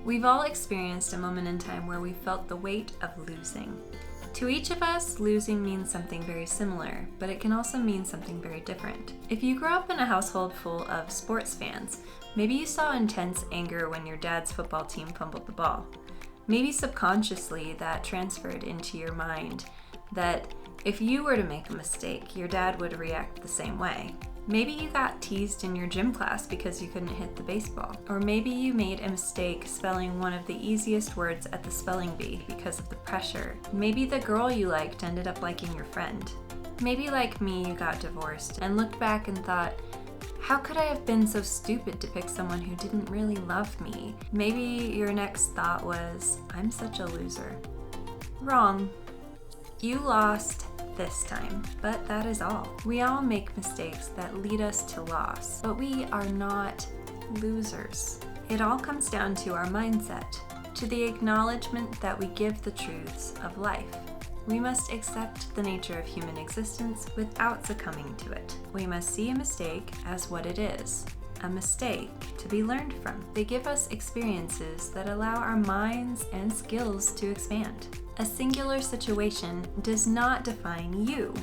We've all experienced a moment in time where we felt the weight of losing. To each of us, losing means something very similar, but it can also mean something very different. If you grew up in a household full of sports fans, maybe you saw intense anger when your dad's football team fumbled the ball. Maybe subconsciously that transferred into your mind that if you were to make a mistake, your dad would react the same way. Maybe you got teased in your gym class because you couldn't hit the baseball. Or maybe you made a mistake spelling one of the easiest words at the spelling bee because of the pressure. Maybe the girl you liked ended up liking your friend. Maybe like me, you got divorced and looked back and thought, how could I have been so stupid to pick someone who didn't really love me? Maybe your next thought was, I'm such a loser. Wrong. You lost this time, but that is all. We all make mistakes that lead us to loss, but we are not losers. It all comes down to our mindset, to the acknowledgement that we give the truths of life. We must accept the nature of human existence without succumbing to it. We must see a mistake as what it is, a mistake to be learned from. They give us experiences that allow our minds and skills to expand. A singular situation does not define you,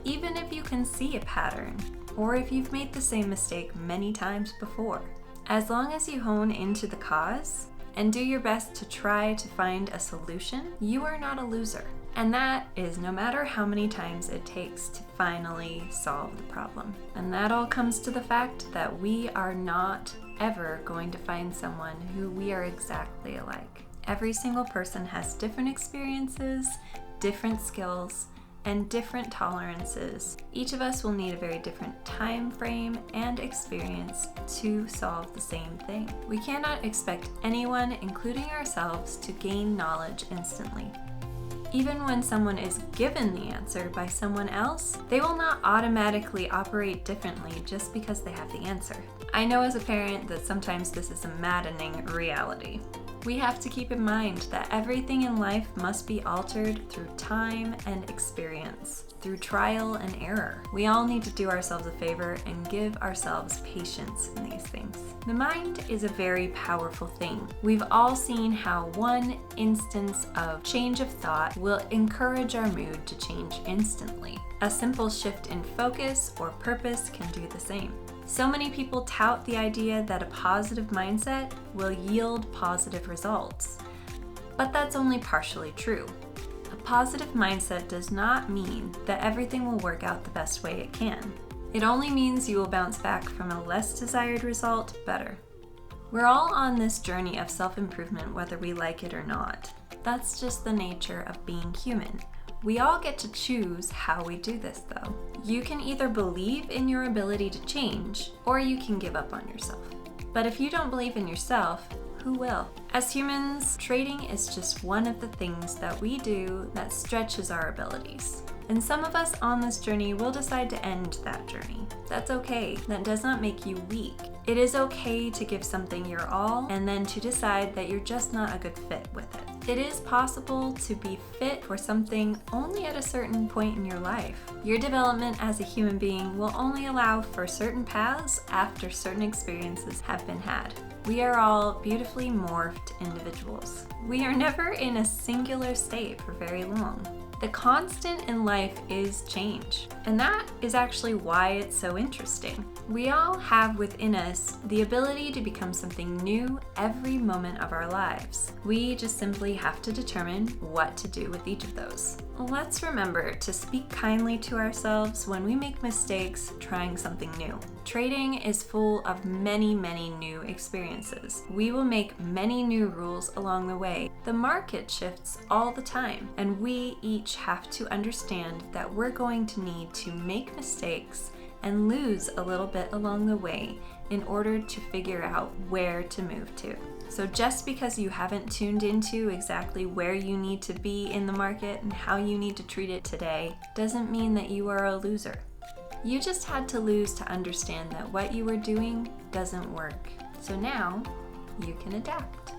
even if you can see a pattern, or if you've made the same mistake many times before. As long as you hone into the cause and do your best to try to find a solution, you are not a loser. And that is no matter how many times it takes to finally solve the problem. And that all comes to the fact that we are not ever going to find someone who we are exactly alike. Every single person has different experiences, different skills, and different tolerances. Each of us will need a very different time frame and experience to solve the same thing. We cannot expect anyone, including ourselves, to gain knowledge instantly. Even when someone is given the answer by someone else, they will not automatically operate differently just because they have the answer. I know as a parent that sometimes this is a maddening reality. We have to keep in mind that everything in life must be altered through time and experience, through trial and error. We all need to do ourselves a favor and give ourselves patience in these things. The mind is a very powerful thing. We've all seen how one instance of change of thought will encourage our mood to change instantly. A simple shift in focus or purpose can do the same. So many people tout the idea that a positive mindset will yield positive results, but that's only partially true. A positive mindset does not mean that everything will work out the best way it can. It only means you will bounce back from a less desired result better. We're all on this journey of self-improvement whether we like it or not. That's just the nature of being human. We all get to choose how we do this though. You can either believe in your ability to change, or you can give up on yourself. But if you don't believe in yourself, who will? As humans, trading is just one of the things that we do that stretches our abilities. And some of us on this journey will decide to end that journey. That's okay. That does not make you weak. It is okay to give something your all and then to decide that you're just not a good fit with it. It is possible to be fit for something only at a certain point in your life. Your development as a human being will only allow for certain paths after certain experiences have been had. We are all beautifully morphed individuals. We are never in a singular state for very long. The constant in life is change, and that is actually why it's so interesting. We all have within us the ability to become something new every moment of our lives. We just simply have to determine what to do with each of those. Let's remember to speak kindly to ourselves when we make mistakes trying something new. Trading is full of many, many new experiences. We will make many new rules along the way. The market shifts all the time, and we each have to understand that we're going to need to make mistakes and lose a little bit along the way in order to figure out where to move to. So just because you haven't tuned into exactly where you need to be in the market and how you need to treat it today doesn't mean that you are a loser. You just had to lose to understand that what you were doing doesn't work. So now you can adapt.